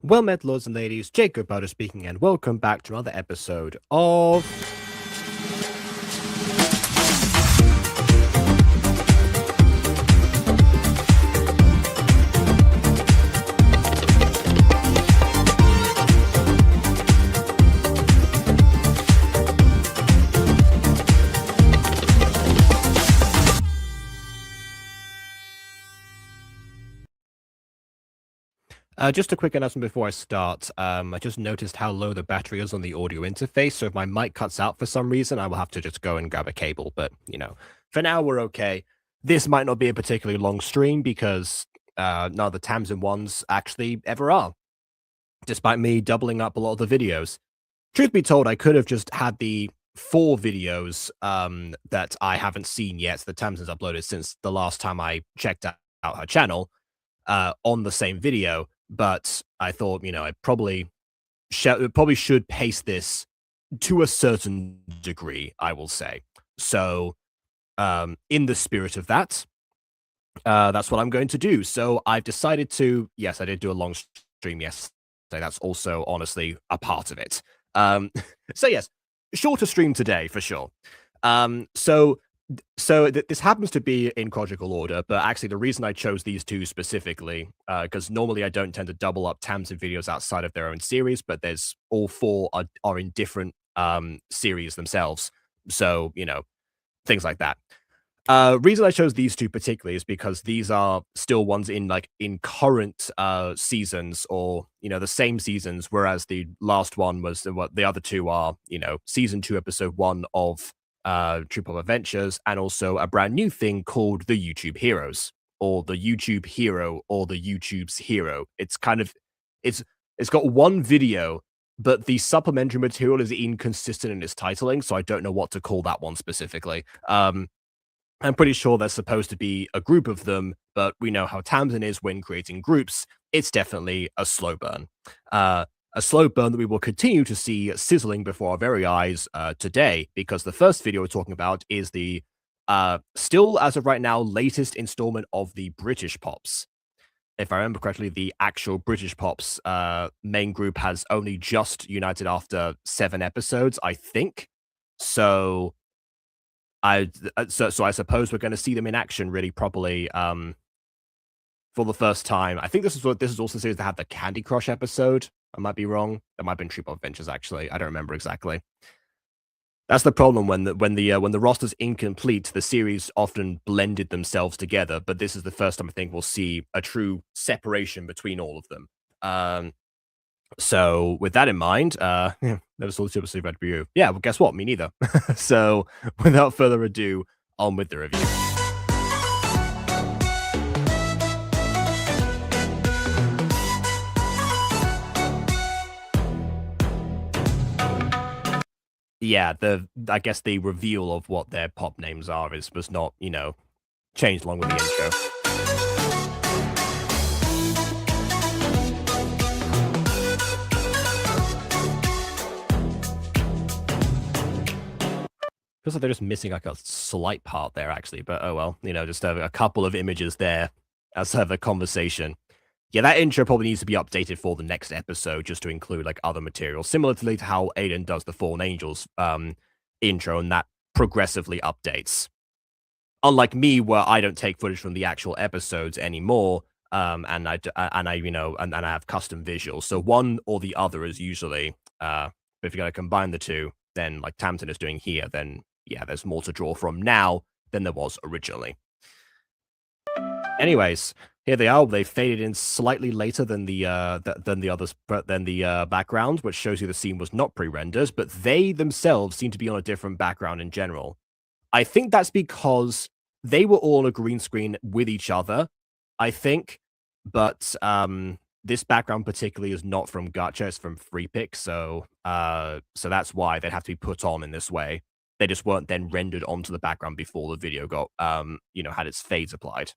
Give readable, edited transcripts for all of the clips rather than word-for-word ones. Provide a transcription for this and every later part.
Well met, lords and ladies, Jacob Powder speaking, and welcome back to another episode of... just a quick announcement before I start. I just noticed how low the battery is on the audio interface, so if my mic cuts out for some reason, I will have to just go and grab a cable. But, for now, we're okay. This might not be a particularly long stream because none of the Tamsin ones actually ever are, despite me doubling up a lot of the videos. Truth be told, I could have just had the 4 videos that I haven't seen yet, that Tamsin's uploaded since the last time I checked out her channel, on the same video. But I thought, I probably should pace this to a certain degree, I will say. So, in the spirit of that, that's what I'm going to do. So I've decided to, yes, I did do a long stream yesterday. That's also honestly a part of it. So yes, shorter stream today for sure. So this happens to be in chronological order, but actually the reason I chose these two specifically, because normally I don't tend to double up Tamsin videos outside of their own series, but there's all 4 are in different series themselves. So, things like that. Reason I chose these two particularly is because these are still ones in current seasons, or the same seasons, whereas the last one was what the other two are, season 2, episode 1 of True Pop Adventures, and also a brand new thing called the YouTube Heroes, or the YouTube Hero, or the YouTube's Hero. It's kind of it's got one video, but the supplementary material is inconsistent in its titling, so I don't know what to call that one specifically. I'm pretty sure there's supposed to be a group of them, but we know how Tamsin is when creating groups. It's definitely a slow burn. A slow burn that we will continue to see sizzling before our very eyes today, because the first video we're talking about is the, still as of right now, latest installment of the British Pops. If I remember correctly, the actual British Pops main group has only just united after 7 episodes, I think. So I suppose we're going to see them in action really properly for the first time. I think this is also the series that had the Candy Crush episode. I might be wrong. That might have been True Pop Adventures, actually. I don't remember exactly. That's the problem when the roster's incomplete. The series often blended themselves together, but this is the first time I think we'll see a true separation between all of them. So with that in mind, never saw the Super Sleep review. Yeah, well, guess what? Me neither. So without further ado, on with the review. Yeah, I guess the reveal of what their pop names are was not, changed along with the intro. Feels like they're just missing a slight part there, actually, but oh well, just have a couple of images there as have a conversation. Yeah, that intro probably needs to be updated for the next episode, just to include other material, similarly to how Aiden does the Fallen Angels intro, and that progressively updates. Unlike me, where I don't take footage from the actual episodes anymore, and I have custom visuals. So one or the other is usually, but if you're gonna combine the two, then like Tamsin is doing here, then yeah, there's more to draw from now than there was originally. Anyways, here they are. They faded in slightly later than the background, which shows you the scene was not pre-rendered, but they themselves seem to be on a different background in general. I think that's because they were all on a green screen with each other, I think, but this background particularly is not from Gacha, it's from FreePic, so that's why they'd have to be put on in this way. They just weren't then rendered onto the background before the video got, had its fades applied.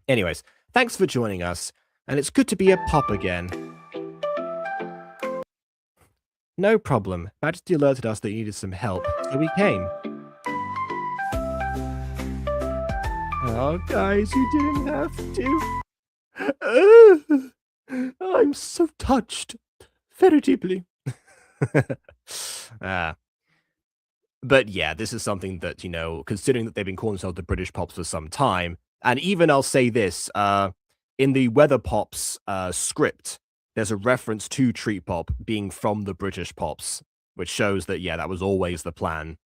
Anyways, thanks for joining us, and it's good to be a pop again. No problem. Majesty alerted us that you needed some help, so we came. Oh, guys, you didn't have to. I'm so touched. Very deeply. uh, but yeah, this is something that, considering that they've been calling themselves the British Pops for some time, and even I'll say this, in the Weather Pops script, there's a reference to Treat Pop being from the British Pops, which shows that, yeah, that was always the plan.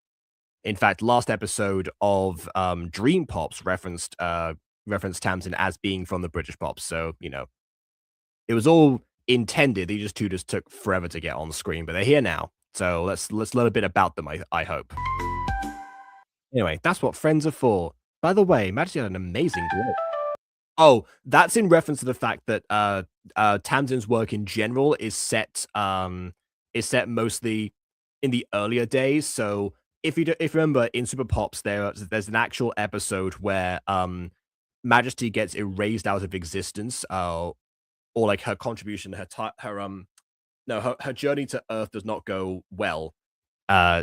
In fact, last episode of Dream Pops referenced Tamsin as being from the British Pops, so, it was all intended. These just two just took forever to get on screen, but they're here now. So let's learn a bit about them, I hope. Anyway, that's what friends are for. By the way, Majesty had an amazing glow. Oh, that's in reference to the fact that Tamsin's work in general is set mostly in the earlier days. So if you remember in Super Pops, there's an actual episode where Majesty gets erased out of existence, or like her contribution, her journey to Earth does not go well.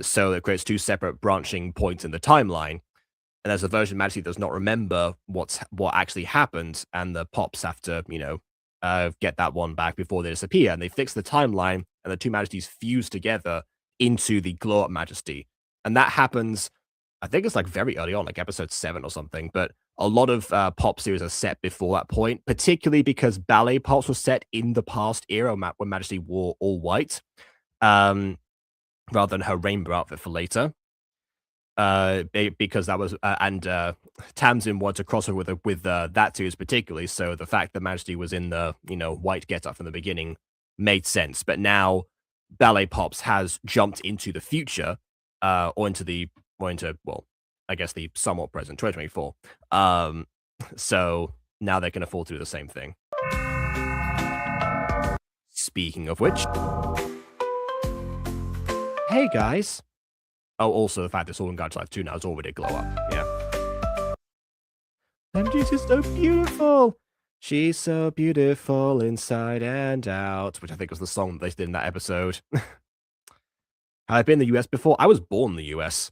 So it creates two separate branching points in the timeline. And there's a version of Majesty does not remember what actually happened, and the Pops have to, get that one back before they disappear. And they fix the timeline, and the two Majesties fuse together into the Glow Up Majesty. And that happens, I think it's like very early on, like episode 7 or something. But a lot of pop series are set before that point, particularly because ballet pops were set in the past era when Majesty wore all white, rather than her rainbow outfit for later. Because that was Tamsin wanted to cross over with that series particularly. So the fact that Majesty was in the white getup from the beginning made sense. But now ballet pops has jumped into the future, or into well, I guess the somewhat present 2024. So now they can afford to do the same thing. Speaking of which, hey guys. Oh, also the fact it's all in Gacha Life 2 now is already glow up. Yeah. MG's is so beautiful. She's so beautiful inside and out, which I think was the song that they did in that episode. Have I been in the US before? I was born in the US.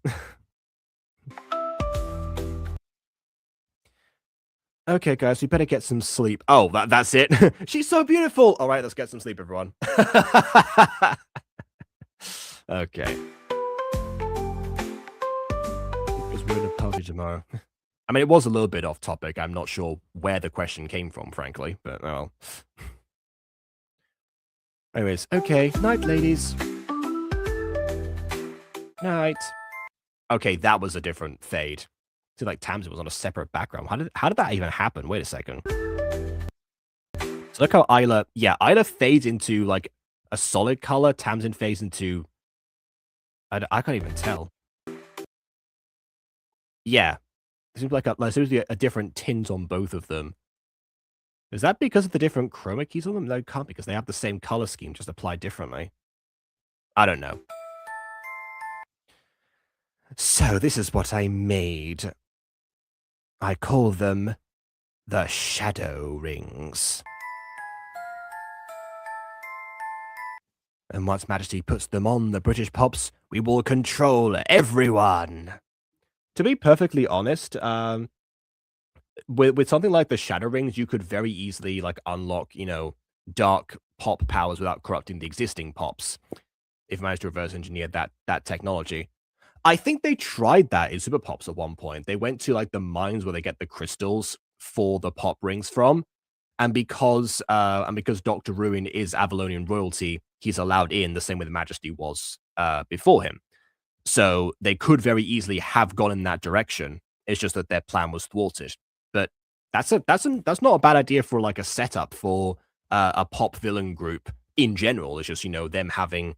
Okay, guys, we better get some sleep. Oh, that's it. She's so beautiful. All right, let's get some sleep, everyone. Okay. Because we're in a party tomorrow. I mean, it was a little bit off topic. I'm not sure where the question came from, frankly, but well. Anyways, okay. Night, ladies. Night. Okay, that was a different fade. See, like Tamsin was on a separate background. How did that even happen? Wait a second. So look how Isla fades into like a solid color. Tamsin fades into I can't even tell. Yeah, it seems like there seems to be a different tint on both of them. Is that because of the different chroma keys on them? No, it can't, because they have the same color scheme, just applied differently. I don't know. So this is what I made. I call them the shadow rings. And once Majesty puts them on the British Pops, we will control everyone. To be perfectly honest, with something like the shadow rings, you could very easily like unlock, dark pop powers without corrupting the existing pops. If you managed to reverse engineer that technology. I think they tried that in Super Pops at one point. They went to like the mines where they get the crystals for the pop rings from. And because Dr. Ruin is Avalonian royalty, he's allowed in the same way the Majesty was before him. So they could very easily have gone in that direction. It's just that their plan was thwarted. But that's not a bad idea for like a setup for a pop villain group in general. It's just them having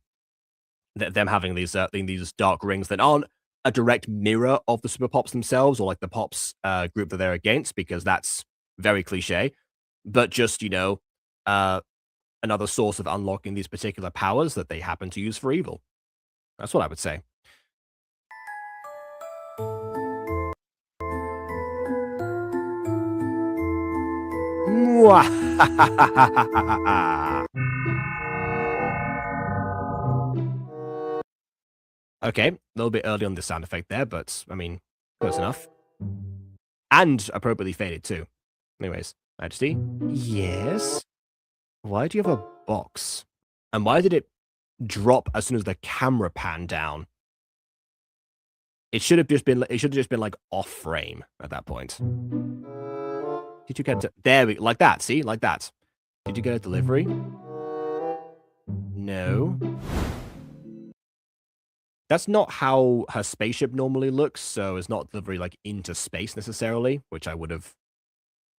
these dark rings that aren't a direct mirror of the Super Pops themselves or like the Pops group that they're against, because that's very cliche. But just another source of unlocking these particular powers that they happen to use for evil. That's what I would say. Okay, a little bit early on the sound effect there, but I mean, close enough. And appropriately faded too. Anyways, Majesty? Yes? Why do you have a box? And why did it drop as soon as the camera panned down? It should have just been like off frame at that point. Did you get it? There we like that, see? Like that. Did you get a delivery? No. That's not how her spaceship normally looks, so it's not delivery like into space necessarily, which I would have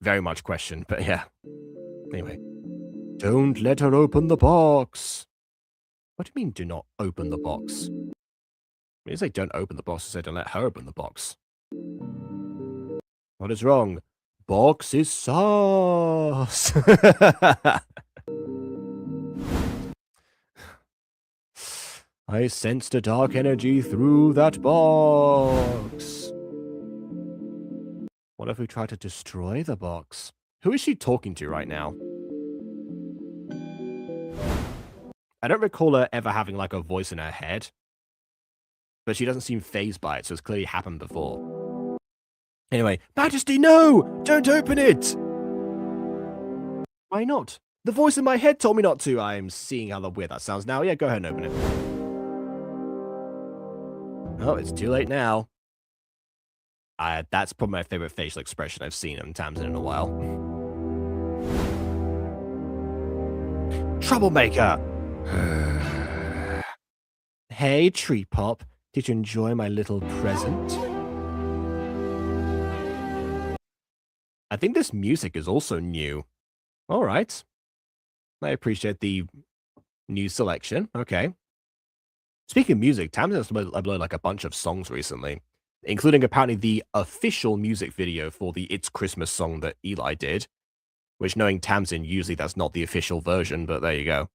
very much questioned, but yeah. Anyway. Don't let her open the box. What do you mean, do not open the box? I mean, say don't open the box, I say don't let her open the box. What is wrong? Box is sauce. I sensed a dark energy through that box. What if we try to destroy the box? Who is she talking to right now? I don't recall her ever having like a voice in her head, but she doesn't seem fazed by it, so it's clearly happened before. Anyway, Majesty, no! Don't open it! Why not? The voice in my head told me not to. I'm seeing how weird that sounds now. Yeah, go ahead and open it. Oh, it's too late now. That's probably my favorite facial expression I've seen in Tamsin in a while. Troublemaker! Hey, Tree Pop. Did you enjoy my little present? I think this music is also new. All right. I appreciate the new selection. Okay. Speaking of music, Tamsin has uploaded like a bunch of songs recently, including apparently the official music video for the It's Christmas song that Eli did, which, knowing Tamsin, usually that's not the official version, but there you go.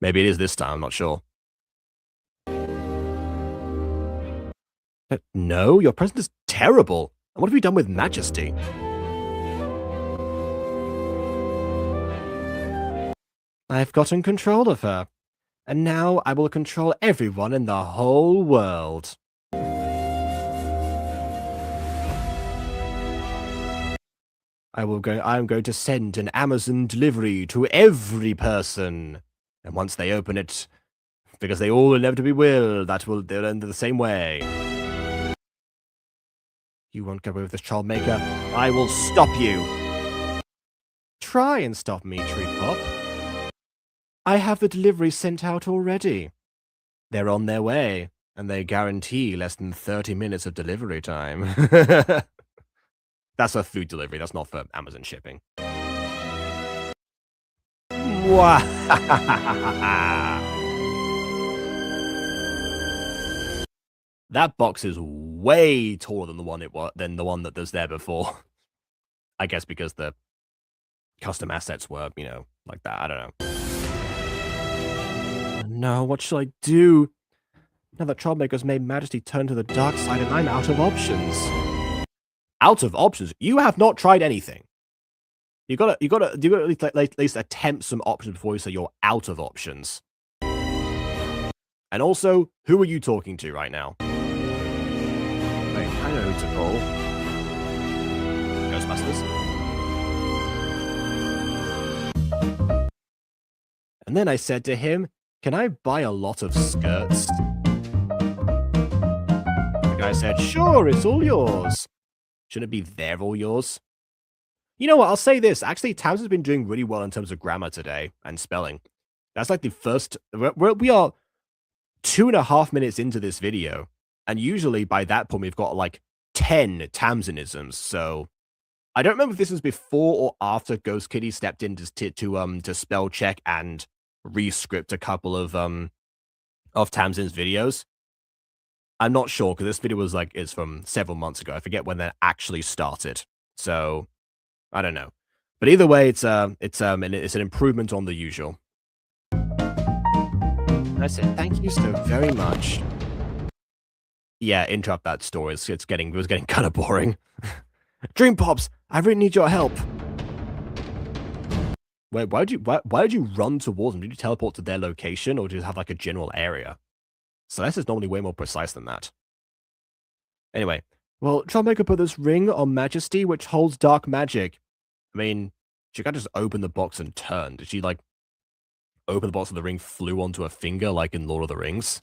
Maybe it is this time, I'm not sure. No, your present is terrible. And what have you done with Majesty? I've gotten control of her. And now I will control everyone in the whole world. I'm going to send an Amazon delivery to every person. And once they open it, because they all inevitably will, they'll end the same way. You won't get away with this, child maker. I will stop you. Try and stop me, Tree Pop. I have the delivery sent out already. They're on their way, and they guarantee less than 30 minutes of delivery time. That's a food delivery, that's not for Amazon shipping. That box is way taller than the one that was there before. I guess because the custom assets were, like that. I don't know. No, what shall I do? Now that Troublemaker's made Majesty turn to the dark side and I'm out of options. Out of options? You have not tried anything. You gotta at least attempt some options before you say you're out of options. And also, who are you talking to right now? Wait, I know who to call. Ghostbusters. And then I said to him, can I buy a lot of skirts? The guy said, sure, it's all yours. Shouldn't it be they're all yours? You know what, I'll say this. Actually, Tamsin's been doing really well in terms of grammar today and spelling. That's like the first... We are 2.5 minutes into this video. And usually by that point, we've got like 10 Tamsinisms. So I don't remember if this was before or after Ghost Kitty stepped in to spell check and re-script a couple of Tamsin's videos. I'm not sure because this video is from several months ago. I forget when that actually started. So I don't know. But either way, it's an improvement on the usual. And I said thank you so very much. Yeah, interrupt that story. It was getting kind of boring. Dream Pops, I really need your help. Wait, why did you run towards them? Did you teleport to their location, or did you have like a general area? Celeste is normally way more precise than that. Anyway, well, Troublemaker put this ring on Majesty, which holds dark magic. I mean, She kind of just opened the box and turned. Did she, like, open the box and the ring flew onto her finger like in Lord of the Rings?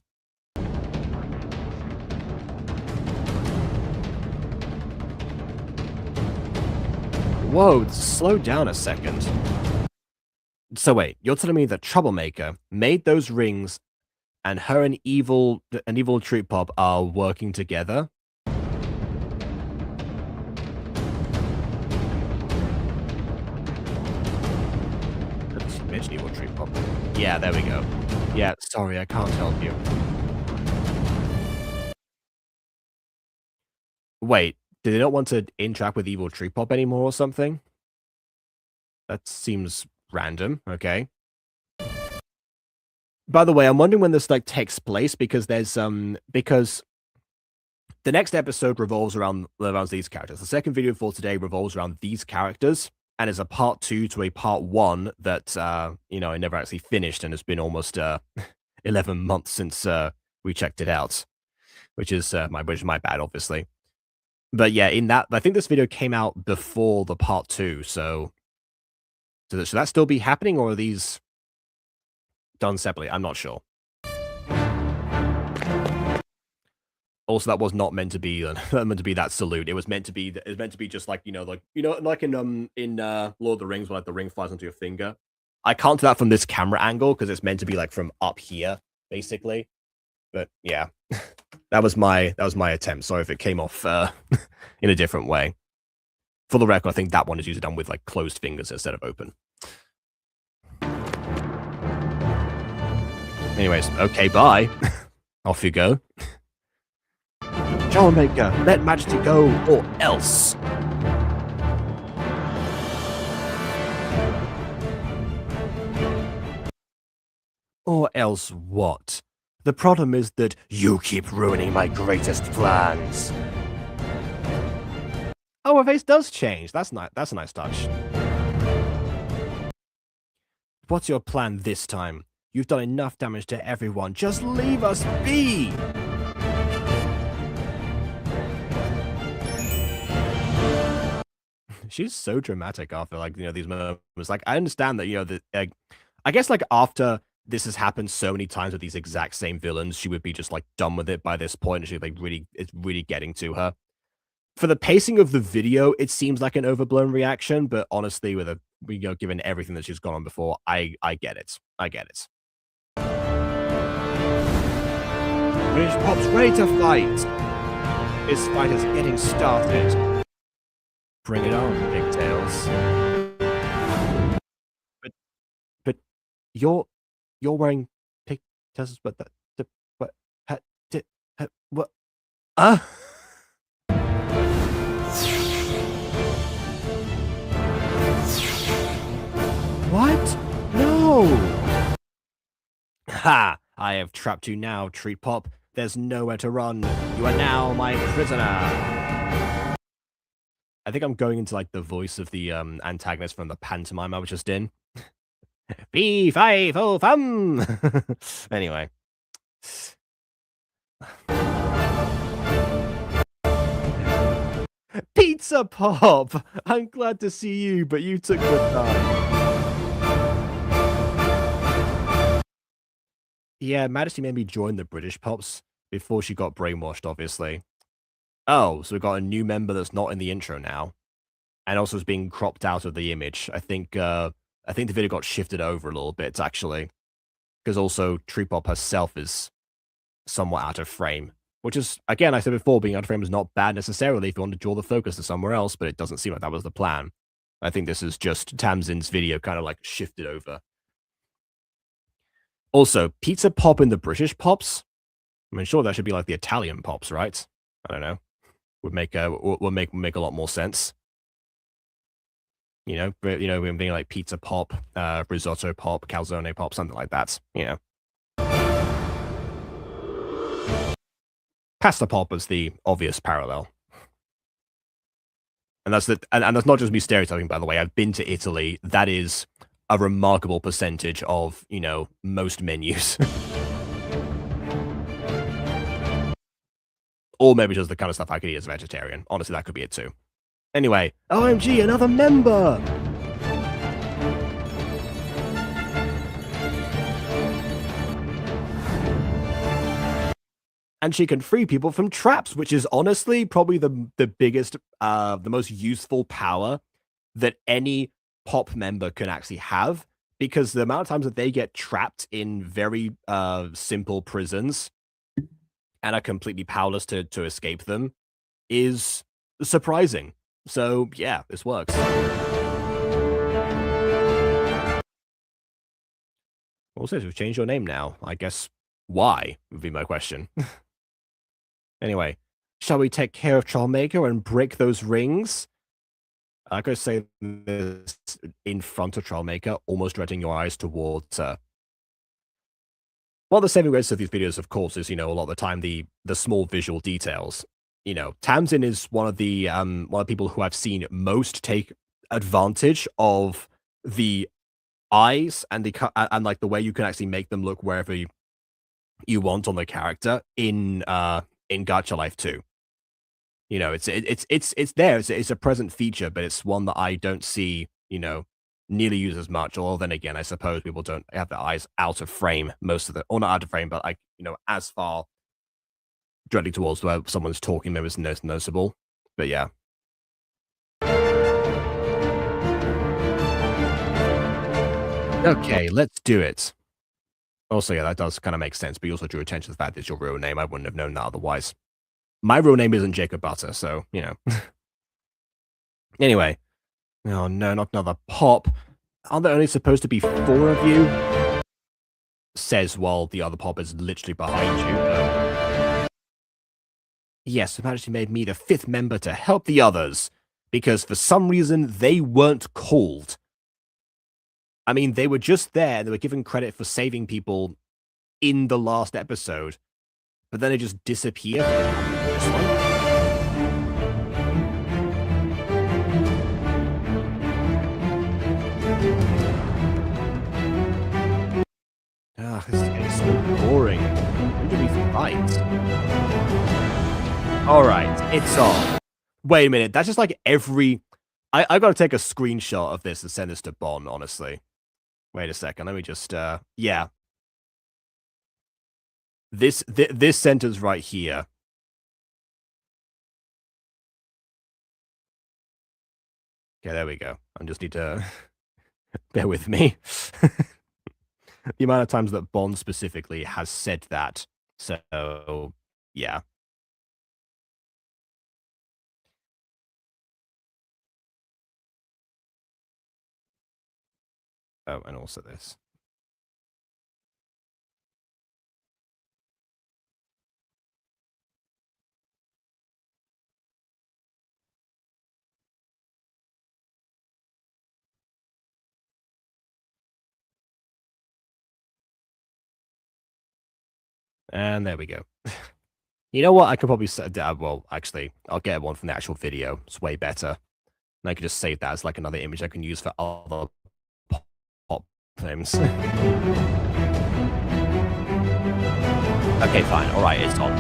Whoa, slow down a second. So wait, you're telling me that Troublemaker made those rings and her and evil Treat Pop are working together? She mentioned evil Treat Pop. Yeah, there we go. Yeah, sorry, I can't help you. Wait, do they not want to interact with evil Treat Pop anymore or something? That seems random, okay. By the way, I'm wondering when this, like, takes place because there's, because the next episode revolves around these characters. The second video for today revolves around these characters and is a part 2 to a part 1 that, you know, I never actually finished, and it's been almost, 11 months since, we checked it out, which is my bad, obviously. But yeah, in that, I think this video came out before the part 2, so should that still be happening, or are these done separately? I'm not sure. Also, that was not meant to be that salute. It was meant to be just like, like in Lord of the Rings, when like the ring flies onto your finger. I can't do that from this camera angle because it's meant to be like from up here, basically. But yeah, that was my attempt. Sorry if it came off in a different way. For the record, I think that one is usually done with like closed fingers instead of open. Anyways, okay, bye. Off you go. Troublemaker, let Majesty go, or else. Or else what? The problem is that you keep ruining my greatest plans. Oh, her face does change. That's nice. That's a nice touch. What's your plan this time? You've done enough damage to everyone. Just leave us be! She's so dramatic after, like, these moments. Like, I understand that, I guess, like, after this has happened so many times with these exact same villains, she would be just, like, done with it by this point, and she'd be, like, it's really getting to her. For the pacing of the video, it seems like an overblown reaction, but honestly, with given everything that she's gone on before, I get it. I get it. British Pop's ready to fight! This fight is getting started. Bring it on, pigtails. But you're wearing pigtails, but what? What? No! Ha! I have trapped you now, Treat Pop. There's nowhere to run. You are now my prisoner. I think I'm going into, like, the voice of the antagonist from the pantomime I was just in. Fee, fi, fo, fum! Anyway. Pizza Pop! I'm glad to see you, but you took the time. Yeah, Majesty made me join the British Pops before she got brainwashed, obviously. Oh, so we've got a new member that's not in the intro now, and also is being cropped out of the image. I think the video got shifted over a little bit, actually, because also Treat Pop herself is somewhat out of frame, which is, again, I said before, being out of frame is not bad necessarily if you want to draw the focus to somewhere else, but it doesn't seem like that was the plan. I think this is just Tamsin's video kind of like shifted over. Also, Pizza Pop in the British Pops? I mean, sure, that should be like the Italian Pops, right? I don't know. Would make a lot more sense. Being like Pizza Pop, Risotto Pop, Calzone Pop, something like that. Pasta Pop is the obvious parallel. And that's not just me stereotyping, by the way. I've been to Italy. That is a remarkable percentage of, most menus. Or maybe just the kind of stuff I could eat as a vegetarian. Honestly, that could be it too. Anyway, OMG, another member! and she can free people from traps, which is honestly probably the biggest, the most useful power that any pop member can actually have, because the amount of times that they get trapped in very simple prisons and are completely powerless to escape them is surprising. So yeah, this works. Also, you've changed your name now. I guess why would be my question. Anyway, shall we take care of Trollmaker and break those rings? I could say this in front of Trollmaker, almost directing your eyes towards her. One of the saving graces of these videos, of course, is, a lot of the time the small visual details. Tamsin is one of the people who I've seen most take advantage of the eyes and like the way you can actually make them look wherever you want on the character in Gacha Life 2. It's there. It's a present feature, but it's one that I don't see, nearly use as much. Or then again, I suppose people don't have their eyes out of frame most of the, or not out of frame, but like, as far directly towards where someone's talking, maybe it's noticeable. But yeah. Okay, let's do it. Also, yeah, that does kind of make sense, but you also drew attention to the fact that it's your real name. I wouldn't have known that otherwise. My real name isn't Jacob Butter, so, Anyway. Oh, no, not another pop. Aren't there only supposed to be 4 of you? Says while the other pop is literally behind you. Yes, the Majesty made me the 5th member to help the others, because for some reason they weren't called. I mean, they were just there, they were given credit for saving people in the last episode, but then they just disappear for this one. Ugh, this is getting so boring. When do we fight? Alright, it's on. Wait a minute, that's just like every... I gotta take a screenshot of this and send this to Bon, honestly. Wait a second, let me just, yeah. This sentence right here. Okay, there we go. I just need to... bear with me. The amount of times that Bond specifically has said that. So, yeah. Oh, and also this. And there we go. You know what? I could probably say, well, actually, I'll get one from the actual video. It's way better. And I could just save that as like another image I can use for other pop things. Okay, fine. All right, it's on.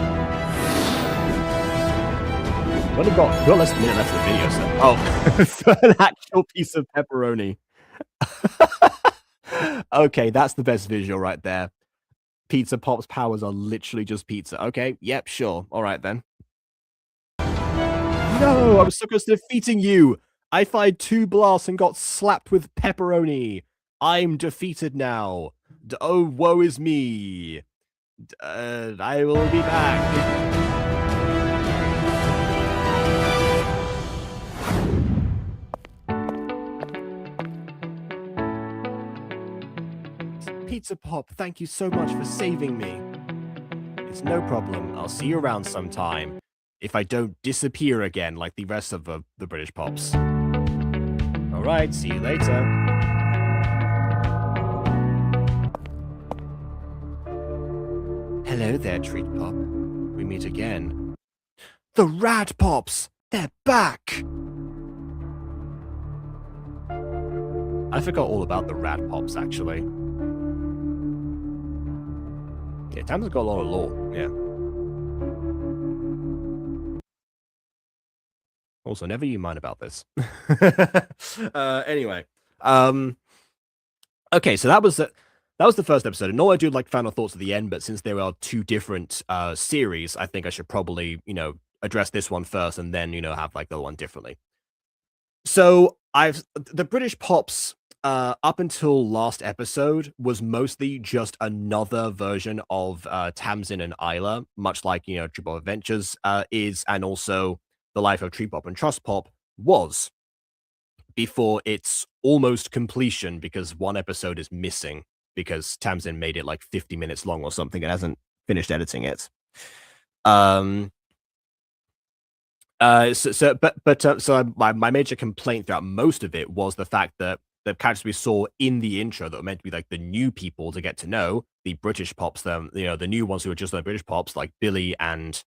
What have got less than a minute left of the video, so. Oh, an actual piece of pepperoni. Okay, that's the best visual right there. Pizza Pop's powers are literally just pizza. Okay, yep, sure. All right, then. No, I was so close to defeating you. I fired 2 blasts and got slapped with pepperoni. I'm defeated now. Oh, woe is me. I will be back. Pizza Pop, thank you so much for saving me. It's no problem. I'll see you around sometime. If I don't disappear again like the rest of the British Pops. Alright, see you later. Hello there, Treat Pop. We meet again. The Rad Pops! They're back! I forgot all about the Rad Pops, actually. Yeah, Tamsin's got a lot of lore, yeah. Also, never you mind about this. Anyway. Okay, so that was that was the first episode. And normally I do like final thoughts at the end, but since there are two different series, I think I should probably, address this one first and then, have like the other one differently. So I've the British Pops up until last episode was mostly just another version of Tamsin and Isla, much like Tree Pop Adventures is, and also the life of Tree Pop and Trust Pop was before its almost completion because one episode is missing because Tamsin made it like 50 minutes long or something and hasn't finished editing it. Um so my major complaint throughout most of it was the fact that the characters we saw in the intro that were meant to be like the new people to get to know, the British Pops, the new ones who were just like British Pops, like Billy and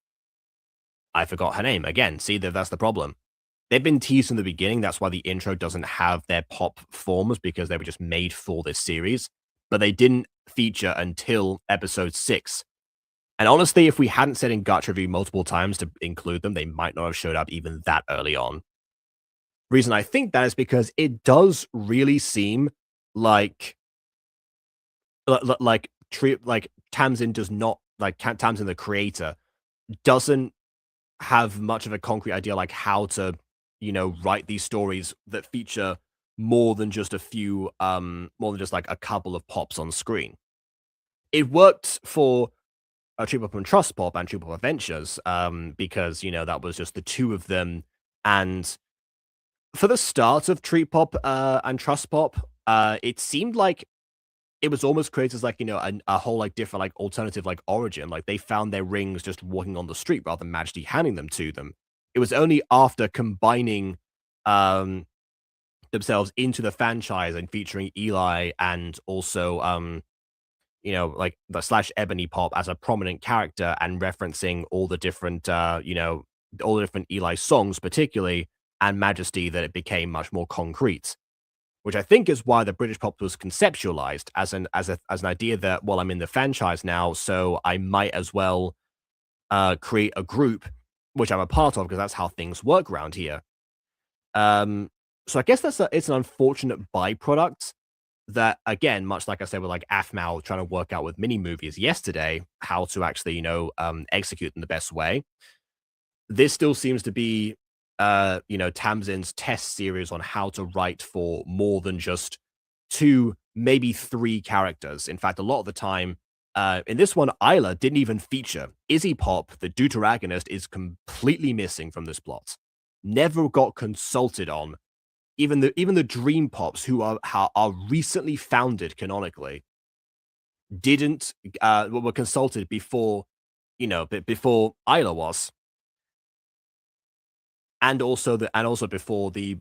I forgot her name again. See, that's the problem. They've been teased in the beginning. That's why the intro doesn't have their pop forms because they were just made for this series, but they didn't feature until episode 6. And honestly, if we hadn't said in Gacha Review multiple times to include them, they might not have showed up even that early on. Reason I think that is because it does really seem like Tamsin does not like Tamsin the creator doesn't have much of a concrete idea like how to write these stories that feature more than just a few more than just like a couple of pops on screen. It worked for Tree Pop and Trust Pop and Tree Pop Adventures because that was just the two of them. And for the start of Tree Pop and Trust Pop, it seemed like it was almost created as like a whole like different like alternative like origin. Like they found their rings just walking on the street rather than Majesty handing them to them. It was only after combining themselves into the franchise and featuring Eli and also like the slash Ebony Pop as a prominent character and referencing all the different all the different Eli songs particularly and Majesty that it became much more concrete, which I think is why the British Pop was conceptualized as an idea that, well, I'm in the franchise now, so I might as well create a group which I'm a part of because that's how things work around here. So I guess it's an unfortunate byproduct that, again, much like I said with like Afmal trying to work out with mini movies yesterday, how to actually execute in the best way. This still seems to be Tamsin's test series on how to write for more than just 2, maybe 3 characters. In fact, a lot of the time, in this one, Isla didn't even feature. Izzy Pop, the deuteragonist, is completely missing from this plot. Never got consulted on. Even the Dream Pops, who are recently founded canonically, didn't were consulted before before Isla was. And also before the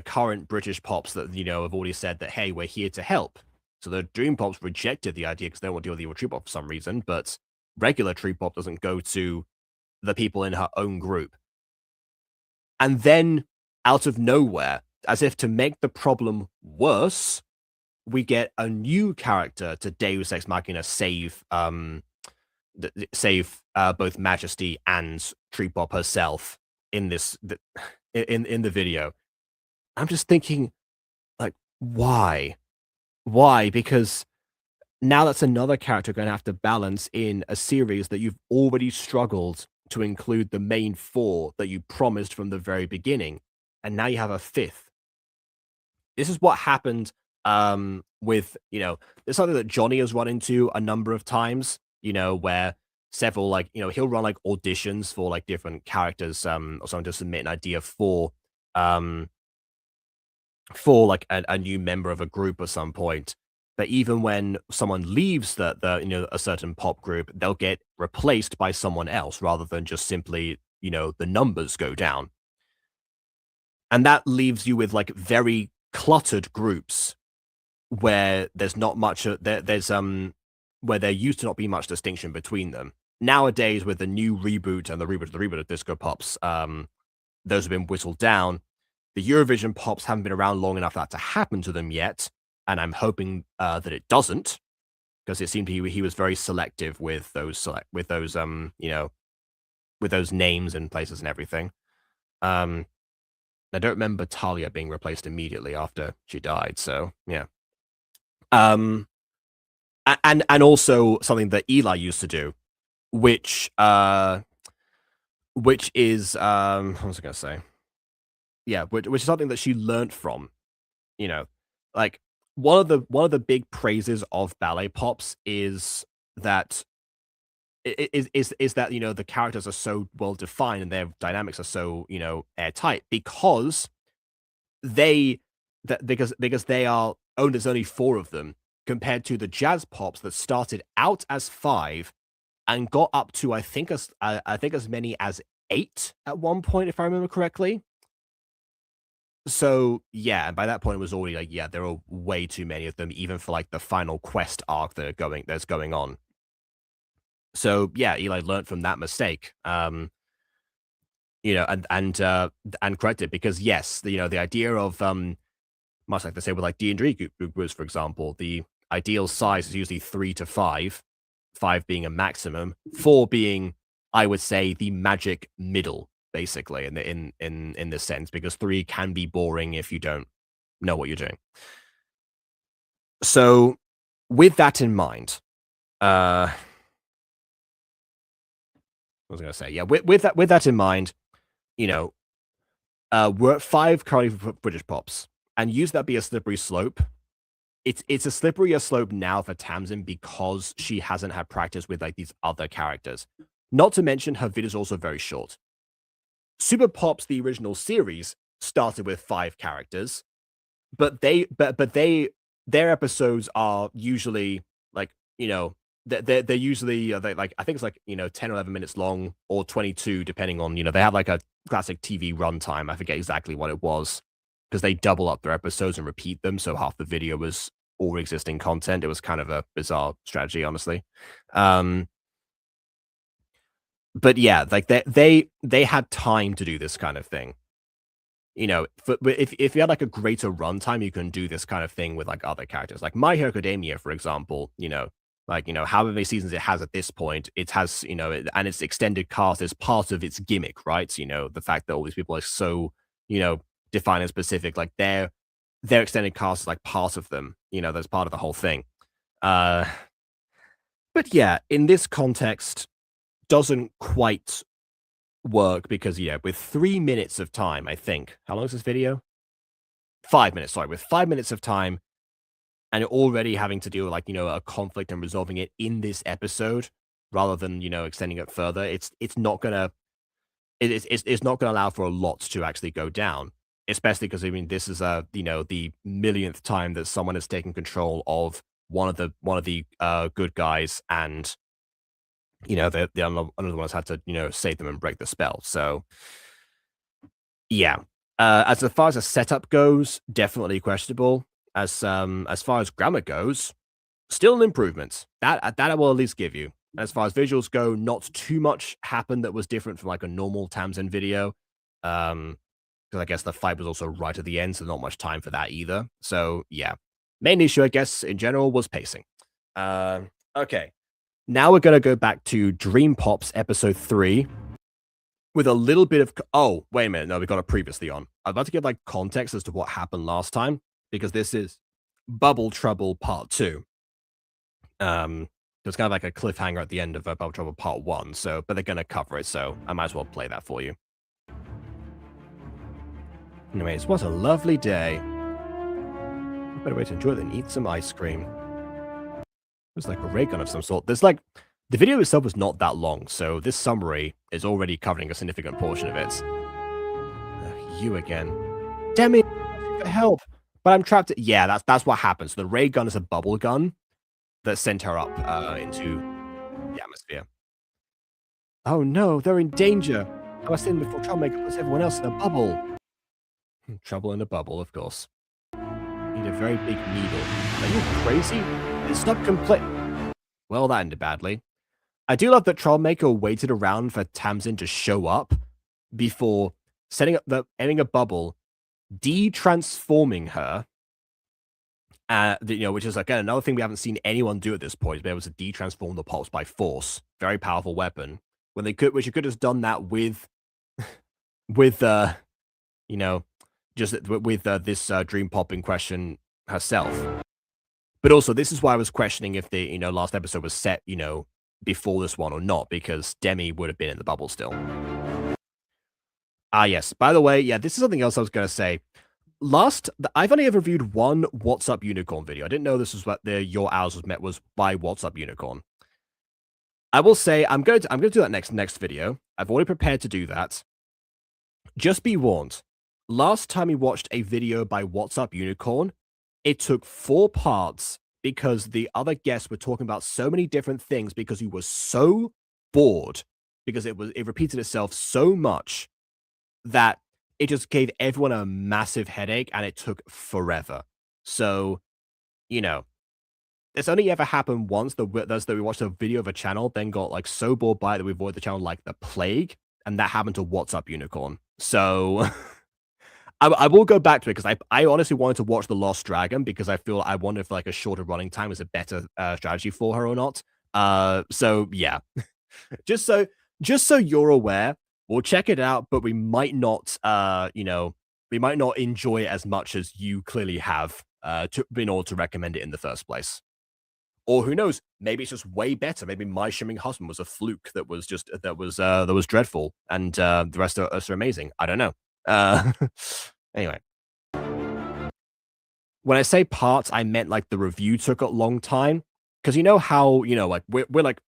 current British Pops that have already said that, hey, we're here to help. So the Dream Pops rejected the idea because they don't want to deal with evil Tree Pop for some reason, but regular Tree Pop doesn't go to the people in her own group. And then out of nowhere, as if to make the problem worse, we get a new character to Deus Ex Machina save both Majesty and Tree Pop herself in the video. I'm just thinking, like, why? Because now that's another character going to have to balance in a series that you've already struggled to include the main 4 that you promised from the very beginning, and now you have a 5th. This is what happened with there's something that Johnny has run into a number of times, where several he'll run like auditions for like different characters or something to submit an idea for like a new member of a group at some point. But even when someone leaves a certain pop group, they'll get replaced by someone else rather than just simply the numbers go down. And that leaves you with like very cluttered groups where there's not much where there used to not be much distinction between them. Nowadays, with the new reboot and the reboot of Disco Pops, those have been whittled down. The Eurovision Pops haven't been around long enough for that to happen to them yet, and I'm hoping that it doesn't, because it seemed he was very selective with those names and places and everything. I don't remember Talia being replaced immediately after she died, so yeah. And also something that Eli used to do, which is what was I gonna say? Yeah, which is something that she learned from, you know, like one of the big praises of ballet pops is that is that the characters are so well defined and their dynamics are so airtight because they because they are owned as only four of them compared to the jazz pops that started out as five and got up to I think as many as eight at one point if I remember correctly. So yeah, and by that point it was already like yeah there are way too many of them even for like the final quest arc that's going on. So yeah, Eli learned from that mistake. And corrected because yes, the idea of much like they say with like D&D groups, for example, the ideal size is usually 3 to 5, 5 being a maximum, 4 being, I would say, the magic middle, basically, in this sense, because 3 can be boring if you don't know what you're doing. So, with that in mind, what was I gonna say? Yeah, with that in mind, you know, we're at 5 currently for British pops, and use that be a slippery slope. It's a slipperier slope now for Tamsin because she hasn't had practice with like these other characters. Not to mention her videos are also very short. Super Pops, the original series, started with 5 characters, but their episodes are usually like, they're usually they like I think it's like, 10 or 11 minutes long or 22 depending on, they have like a classic TV runtime. I forget exactly what it was because they double up their episodes and repeat them, so half the video was all existing content. It was kind of a bizarre strategy, honestly. But yeah, like they had time to do this kind of thing. If you had like a greater runtime, you can do this kind of thing with like other characters, like My Hero Academia, for example. However many seasons it has at this point, it has and its extended cast is part of its gimmick, right? The fact that all these people are so defined and specific, like their extended cast is like part of them. That's part of the whole thing. But yeah, in this context, doesn't quite work because with 3 minutes of time, I think. How long is this video? 5 minutes, sorry. With 5 minutes of time and already having to deal with like, a conflict and resolving it in this episode rather than, extending it further, it's not gonna it's not gonna allow for a lot to actually go down. Especially because I mean this is the millionth time that someone has taken control of one of the good guys and the other ones had to, save them and break the spell. So, yeah. As far as the setup goes, definitely questionable. As far as grammar goes, still an improvement. That I will at least give you. As far as visuals go, not too much happened that was different from like a normal Tamsin video. Because I guess the fight was also right at the end, so not much time for that either. So yeah. Main issue, I guess, in general, was pacing. Okay. Now we're gonna go back to Dream Pops episode 3 with a little bit of oh, wait a minute, no, we got it previously on. I'd like to give like context as to what happened last time, because this is Bubble Trouble Part 2. There's kind of like a cliffhanger at the end of Bubble Trouble Part 1, so but they're gonna cover it, so I might as well play that for you. Anyways, what a lovely day. What better way to enjoy it than eat some ice cream. It's like a ray gun of some sort. There's like the video itself is not that long, so this summary is already covering a significant portion of it. You again. Damn it! For help! But I'm trapped. Yeah, that's what happens. The ray gun is a bubble gun that sent her up into the atmosphere. Oh no, they're in danger. I was saying before Troublemaker puts everyone else in a bubble. Trouble in a bubble, of course. Need a very big needle. Are you crazy? It's not complete. Well, that ended badly. I do love that Troublemaker waited around for Tamsin to show up before ending a bubble, de-transforming her. Which is again another thing we haven't seen anyone do at this point, to be able to de-transform the pops by force. Very powerful weapon. Which you could have done that with just with this dream pop in question herself. But also, this is why I was questioning if the, last episode was set, before this one or not, because Demi would have been in the bubble still. Ah, yes. By the way, yeah, this is something else I was going to say. I've only ever reviewed one What's Up Unicorn video. I didn't know this was what Your Hours was met was by What's Up Unicorn. I will say I'm going to do that next video. I've already prepared to do that. Just be warned. Last time we watched a video by What's Up Unicorn, it took 4 parts because the other guests were talking about so many different things because he was so bored because it repeated itself so much that it just gave everyone a massive headache and it took forever. So, it's only ever happened once that we watched a video of a channel, then got like so bored by it that we avoided the channel like the plague, and that happened to What's Up Unicorn. So I will go back to it because I honestly wanted to watch The Lost Dragon because I wonder if like a shorter running time is a better strategy for her or not. So yeah, just so you're aware, we'll check it out, but we might not enjoy it as much as you clearly have in order to recommend it in the first place. Or who knows? Maybe it's just way better. Maybe My Shimmering Husband was a fluke that was dreadful, and the rest of us are amazing. I don't know. Anyway, when I say parts, I meant like the review took a long time because you know how like we're like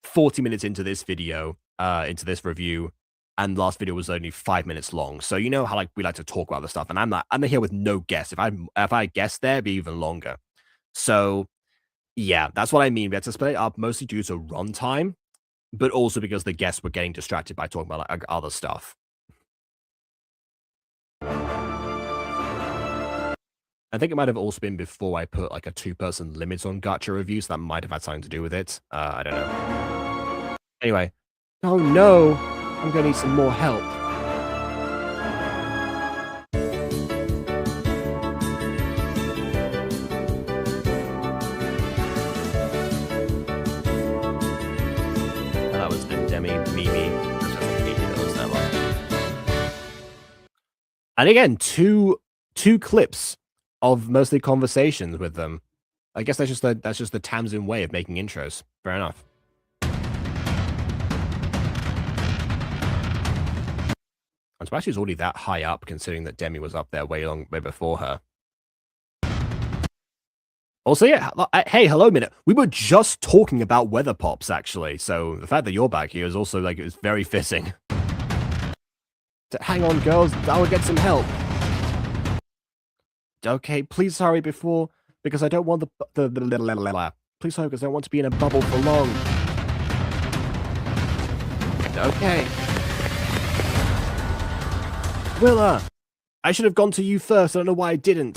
40 minutes into this video, into this review, and the last video was only 5 minutes long. So you know how like we like to talk about the stuff, and I'm here with no guess. If I guess there, it'd be even longer. So yeah, that's what I mean. We had to split it up mostly due to runtime, but also because the guests were getting distracted by talking about like other stuff. I think it might have also been before I put like a 2-person limit on Gacha reviews. That might have had something to do with it. I don't know. Anyway. Oh no! I'm gonna need some more help. That was the Mimi. And again, two clips of mostly conversations with them. I guess that's just the Tamsin way of making intros. Fair enough. I'm surprised she's already that high up, considering that Demi was up there way before her. Also, yeah, hey, hello, minute. We were just talking about weather pops, actually. So the fact that you're back here is also like it's very fitting. Hang on, girls. I will get some help. Okay, please hurry because I don't want please hurry because I don't want to be in a bubble for long. Okay. Willa, I should have gone to you first. I don't know why I didn't.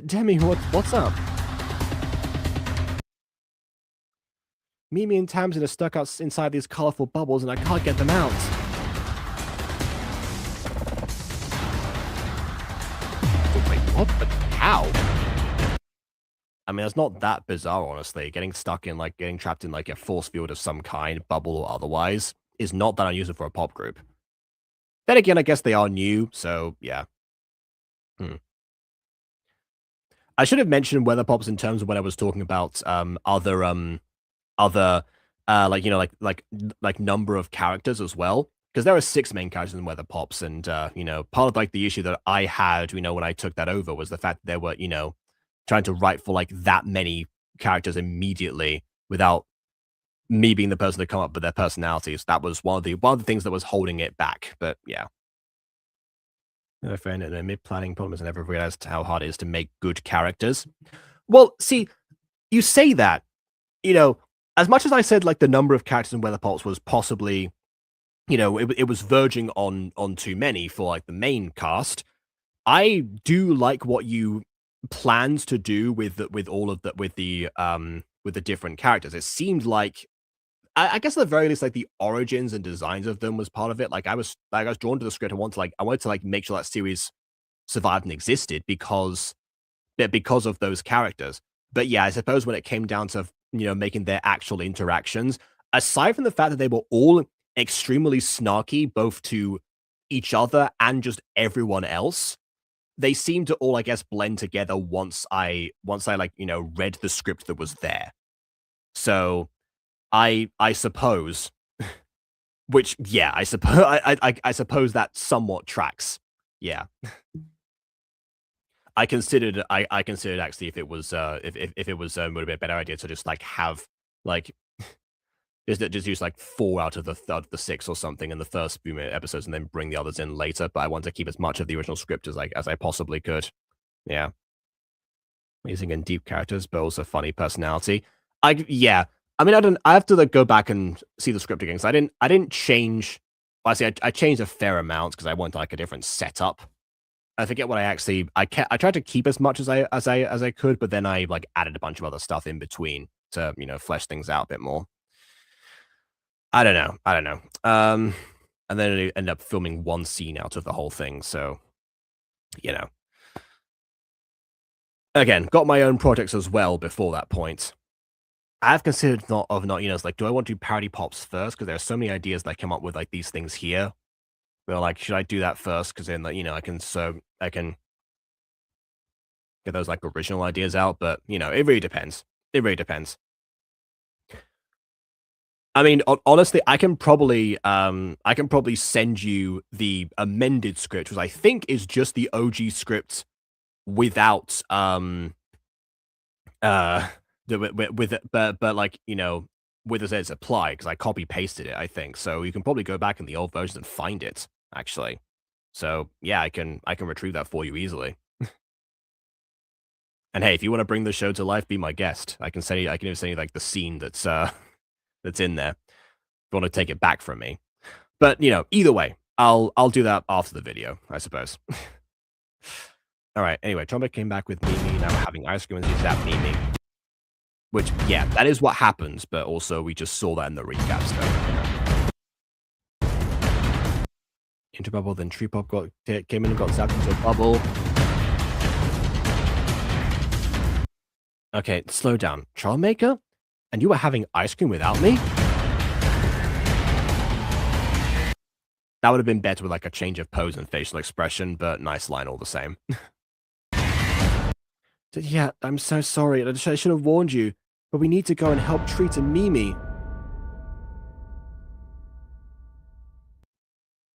Demi, what's up? Mimi and Tamsin are stuck inside these colorful bubbles and I can't get them out. Wait, what? But how? I mean, it's not that bizarre, honestly. Getting trapped in like a force field of some kind, bubble or otherwise, is not that unusual for a pop group. Then again, I guess they are new, so yeah. I should have mentioned weather pops in terms of when I was talking about like number of characters as well, because there are 6 main characters in weather pops, and part of like the issue that I had when I took that over was the fact that there were trying to write for like that many characters immediately without me being the person to come up with their personalities. That was one of the things that was holding it back. But yeah. My friend, mid planning problems, I never realized how hard it is to make good characters. Well, see, you say that, as much as I said like the number of characters in weather pops was possibly, it was verging on too many for like the main cast. I do like what you planned to do with the different characters. It seemed like, I guess at the very least, like the origins and designs of them was part of it. Like I was drawn to the script. I wanted to make sure that series survived and existed because of those characters. But yeah, I suppose when it came down to making their actual interactions, aside from the fact that they were all extremely snarky, both to each other and just everyone else, they seem to all, I guess, blend together once I like, read the script that was there. So I suppose, which yeah, I suppose I suppose that somewhat tracks. Yeah. I considered actually if it was if it was would have been a better idea to just like have like just use like 4 out of the 6 or something in the first few episodes and then bring the others in later. But I want to keep as much of the original script as I possibly could. Yeah. Amazing and deep characters, but also funny personality. Yeah. I mean, I have to like go back and see the script again. So I didn't change. Well, I changed a fair amount because I wanted like a different setup. I forget what I tried to keep as much as I could, but then I like added a bunch of other stuff in between to flesh things out a bit more. I don't know. And then it ended up filming one scene out of the whole thing. So, again, got my own projects as well before that point. I've considered like, do I want to do parody pops first? Because there are so many ideas that I come up with like these things here. But like, should I do that first? Because then, like, I can get those like original ideas out. But it really depends. It really depends. I mean, honestly, I can probably send you the amended script, which I think is just the OG script without but like with as it's applied because I copy pasted it. I think so. You can probably go back in the old versions and find it actually. So yeah, I can retrieve that for you easily. And hey, if you want to bring the show to life, be my guest. I can even send you like the scene that's in there. If you want to take it back from me. But either way, I'll do that after the video, I suppose. All right. Anyway, Trumba came back with Mimi. Now we're having ice cream and he's that Mimi. Which, yeah, that is what happens, but also we just saw that in the recap stuff. Into bubble, then Tree Pop came in and got zapped into a bubble. Okay, slow down. Trollmaker? And you were having ice cream without me? That would have been better with like a change of pose and facial expression, but nice line all the same. Yeah, I'm so sorry. I should have warned you, but we need to go and help Treat and Mimi.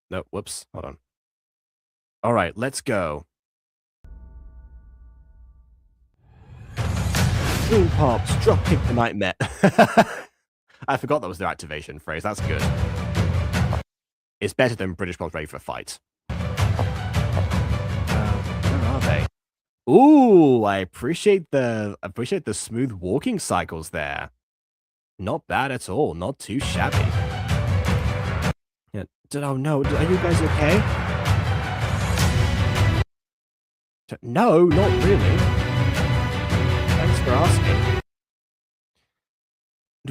No, whoops. Hold on. All right, let's go. Dream Pops, drop kick the nightmare. I forgot that was their activation phrase. That's good. It's better than British Pops Ready for a Fight. Where are they? Ooh, I appreciate the smooth walking cycles there. Not bad at all. Not too shabby. Yeah. Oh no, are you guys okay? No, not really. Thanks for asking.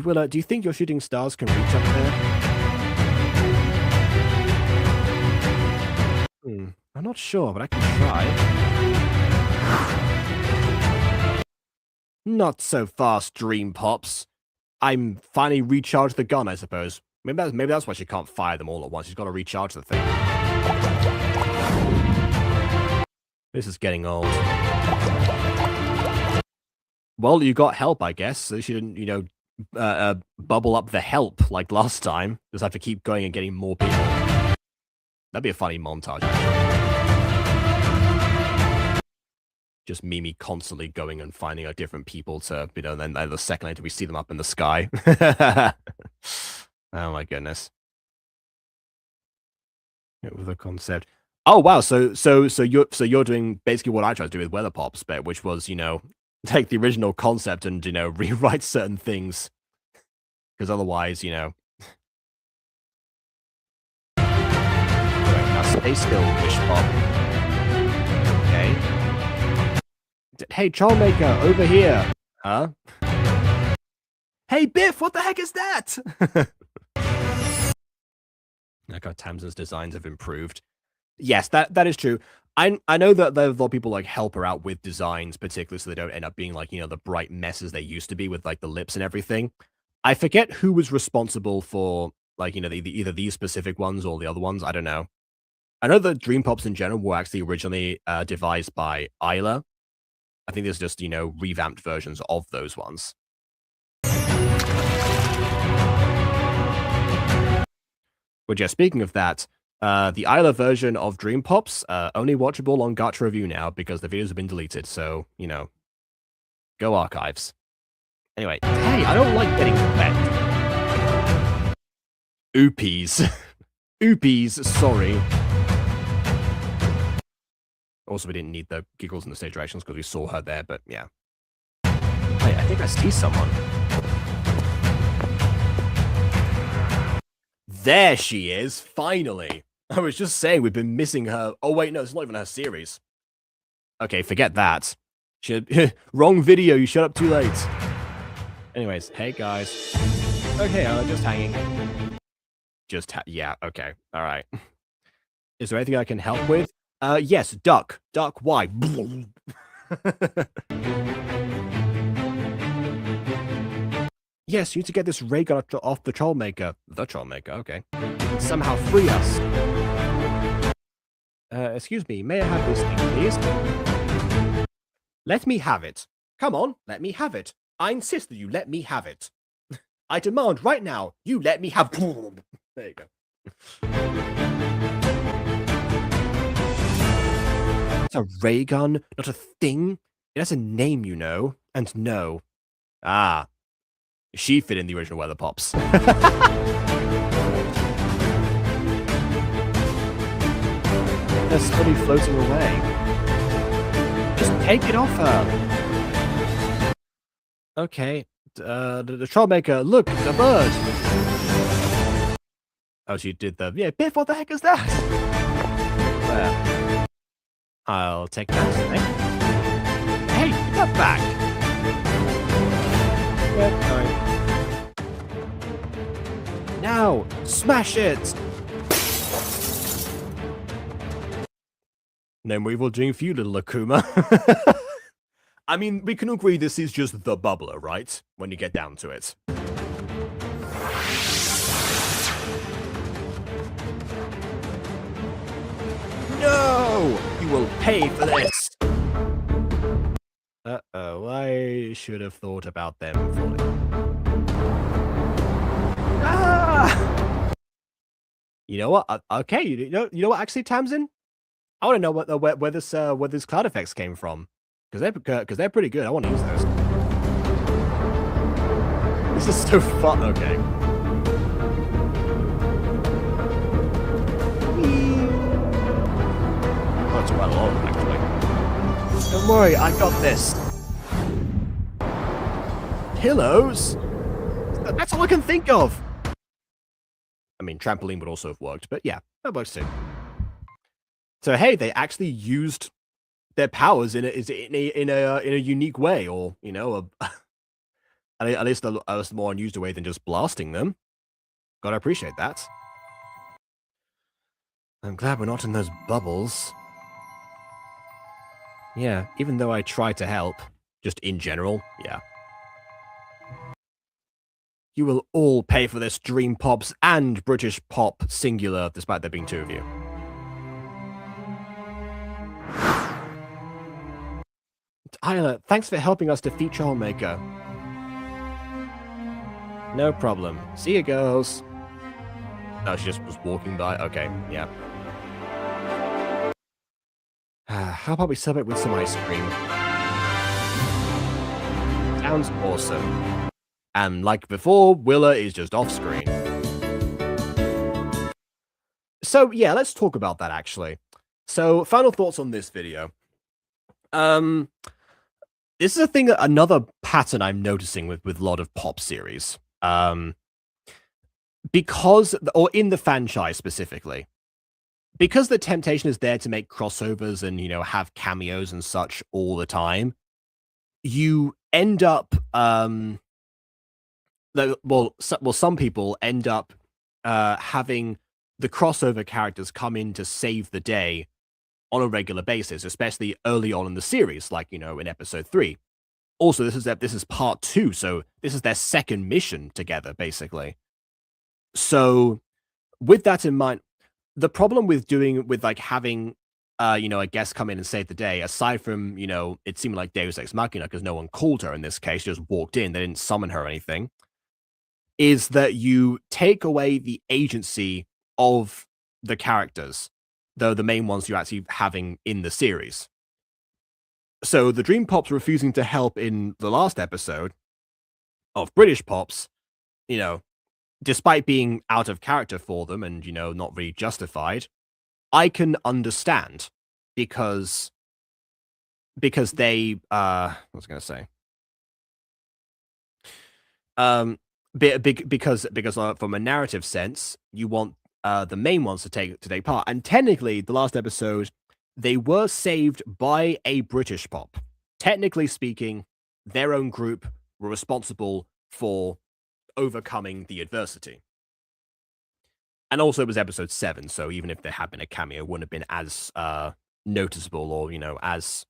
Willa, do you think your shooting stars can reach up there? I'm not sure, but I can try. Not so fast, Dream Pops. I'm finally recharged the gun, I suppose. Maybe that's why she can't fire them all at once. She's got to recharge the thing. This is getting old. Well, you got help, I guess. So she didn't, bubble up the help like last time. Just have to keep going and getting more people. That'd be a funny montage, actually. Just Mimi constantly going and finding out different people to, then the second later we see them up in the sky. Oh my goodness. With a concept. Oh wow, so you're doing basically what I tried to do with Weather Pops, but which was, take the original concept and, rewrite certain things. Because otherwise, Now stay still, Wish Pop. Okay. Hey, Trollmaker, over here. Huh? Hey, Biff, what the heck is that? Like our Tamsin's designs have improved. Yes, that is true. I know that there are a lot of people like help her out with designs, particularly so they don't end up being like, the bright messes they used to be with like the lips and everything. I forget who was responsible for like, either these specific ones or the other ones. I don't know. I know that Dream Pops in general were actually originally devised by Isla. I think there's just, revamped versions of those ones. But yeah, speaking of that, the Isla version of Dream Pops, only watchable on Gacha Review now because the videos have been deleted, so, go archives. Anyway, hey, I don't like getting wet. Oopies. Oopies, sorry. Also, we didn't need the giggles in the stage directions because we saw her there, but yeah. Wait, I think I see someone. There she is, finally. I was just saying we've been missing her. Oh, wait, no, it's not even her series. Okay, forget that. Wrong video, you shut up too late. Anyways, hey, guys. Okay, I'm just hanging. Yeah, okay, all right. Is there anything I can help with? Yes, duck. Duck, why? Yes, you need to get this ray gun off the troll maker. The troll maker, okay. Somehow free us. Excuse me, may I have this thing, please? Let me have it. Come on, let me have it. I insist that you let me have it. I demand right now, you let me have... There you go. It's a ray gun, not a thing. It has a name, and no. Ah. She fit in the original Weather Pops. They're slowly floating away. Just take it off her. Okay. The troublemaker, look, the bird. Oh, she did the... Yeah, Biff, what the heck is that? There. I'll take that. Hey, get that back. Yeah, sorry. Now, smash it! No more evil doing for you, little Akuma. I mean, we can agree this is just the bubbler, right? When you get down to it. No! You will pay for this! Uh-oh, I should have thought about them fully. Ah! You know what? Okay, you know what? Actually, Tamsin, I want to know where this cloud effects came from, because they're pretty good. I want to use those. This is so fun. Okay. Oh, it's quite a lot, actually. Don't worry, I got this. Pillows? That's all I can think of. I mean, trampoline would also have worked, but yeah, that works too. So hey, they actually used their powers in a unique way, or at least a more unused way than just blasting them. Gotta appreciate that. I'm glad we're not in those bubbles. Yeah, even though I tried to help, just in general, yeah. You will all pay for this, Dream Pops and British Pop singular, despite there being two of you. Isla, thanks for helping us defeat Trollmaker. No problem. See you, girls. Oh, she just was walking by? Okay, yeah. How about we celebrate with some ice cream? Sounds awesome. And like before, Willa is just off-screen. So, yeah, let's talk about that, actually. So, final thoughts on this video. This is a thing, another pattern I'm noticing with a lot of pop series. Because, or in the franchise specifically, because the temptation is there to make crossovers and, have cameos and such all the time, you end up, some people end up having the crossover characters come in to save the day on a regular basis, especially early on in the series, like, in episode 3. Also, this is part 2, so this is their second mission together, basically. So, with that in mind, the problem with doing with like having a guest come in and save the day, aside from, it seemed like Deus Ex Machina because no one called her in this case, she just walked in, they didn't summon her or anything, is that you take away the agency of the characters, though the main ones you're actually having in the series. So the Dream Pops refusing to help in the last episode of British Pops, you know, despite being out of character for them and, not really justified, I can understand because they what was I gonna say? Because from a narrative sense, you want the main ones to take part. And technically, the last episode, they were saved by a British pop. Technically speaking, their own group were responsible for overcoming the adversity. And also, it was episode 7, so even if there had been a cameo, it wouldn't have been as noticeable or as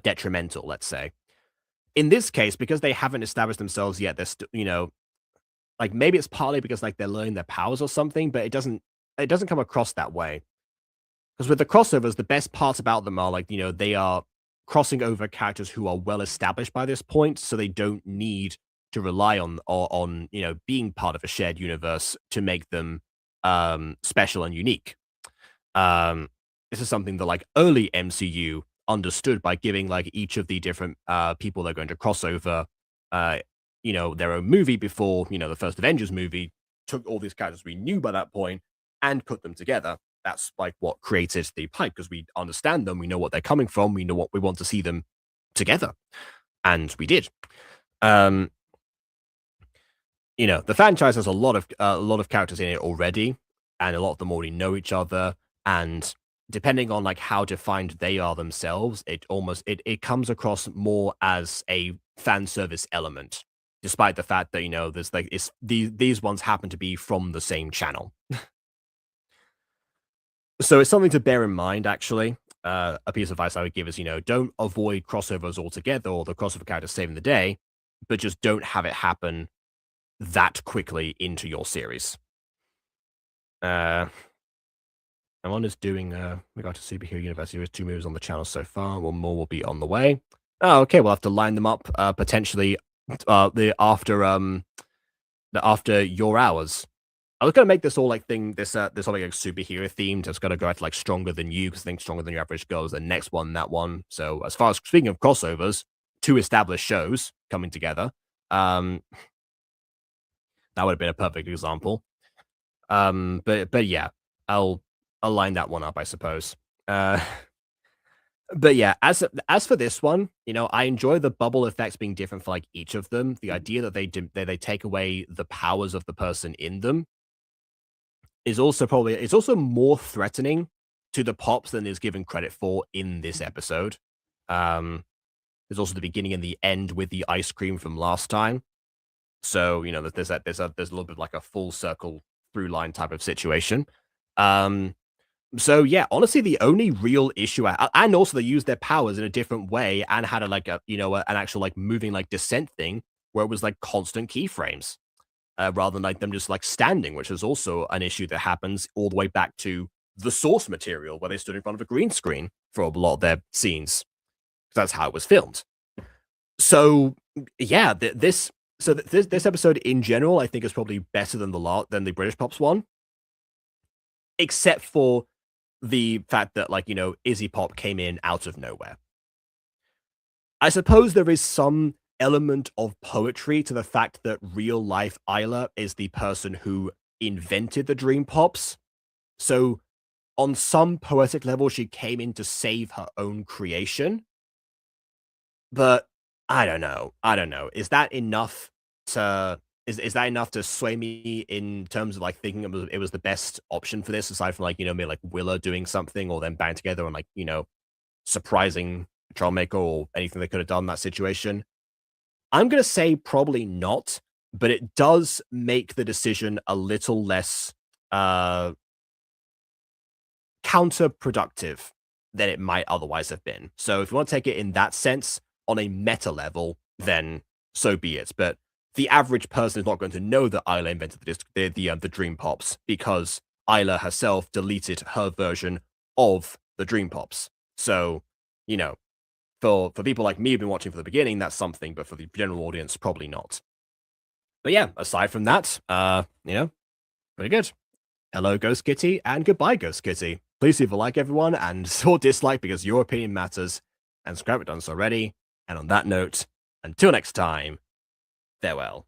detrimental. Let's say. In this case, because they haven't established themselves yet, they're still, like maybe it's partly because like they're learning their powers or something, but it doesn't come across that way. Because with the crossovers, the best parts about them are like, they are crossing over characters who are well established by this point, so they don't need to rely on being part of a shared universe to make them special and unique. This is something that like early MCU understood by giving like each of the different people they're going to cross over their own movie before the first Avengers movie, took all these characters we knew by that point and put them together. That's like what created the pipe, because we understand them, we know what they're coming from, we know what we want to see them together, and we did. The franchise has a lot of characters in it already, and a lot of them already know each other, and depending on like how defined they are themselves, it comes across more as a fan service element, despite the fact that there's like these ones happen to be from the same channel. So it's something to bear in mind, actually. A piece of advice I would give is, don't avoid crossovers altogether or the crossover character saving the day, but just don't have it happen that quickly into your series. I'm on is doing we got to Superhero University with 2 movies on the channel so far. Well, more will be on the way. Oh, okay, we'll have to line them up potentially after your hours. I was gonna make this all like this whole like superhero themed. It's gonna go out to like Stronger Than You, because I think Stronger Than Your Average Girl is the next one, that one. So as far as speaking of crossovers, 2 established shows coming together. That would have been a perfect example. But yeah, I'll line that one up, I suppose. But yeah, as for this one, I enjoy the bubble effects being different for like each of them. The idea that they take away the powers of the person in them is also it's also more threatening to the Pops than is given credit for in this episode. There's also the beginning and the end with the ice cream from last time. So, there's a little bit of like a full circle through line type of situation. So yeah, honestly, the only real issue, and also they used their powers in a different way and had an actual like moving like descent thing where it was like constant keyframes. Rather than like them just like standing, which is also an issue that happens all the way back to the source material where they stood in front of a green screen for a lot of their scenes. That's how it was filmed. So yeah, this episode in general, I think, is probably better than the British Pops one, except for the fact that like Izzy Pop came in out of nowhere. I suppose there is some element of poetry to the fact that real life Isla is the person who invented the Dream Pops. So on some poetic level, she came in to save her own creation. But I don't know. Is that enough to sway me in terms of like thinking it was the best option for this, aside from like maybe like Willa doing something or them band together and like surprising Trollmaker or anything they could have done in that situation? I'm gonna say probably not, but it does make the decision a little less counterproductive than it might otherwise have been. So if you want to take it in that sense, on a meta level, then so be it. But the average person is not going to know that Isla invented the Dream Pops because Isla herself deleted her version of the Dream Pops. So, you know, for people like me who've been watching from the beginning, that's something, but for the general audience, probably not. But yeah, aside from that, pretty good. Hello, Ghost Kitty, and goodbye, Ghost Kitty. Please leave a like, everyone, and or dislike because your opinion matters. And subscribe if you've done so already. And on that note, until next time, farewell.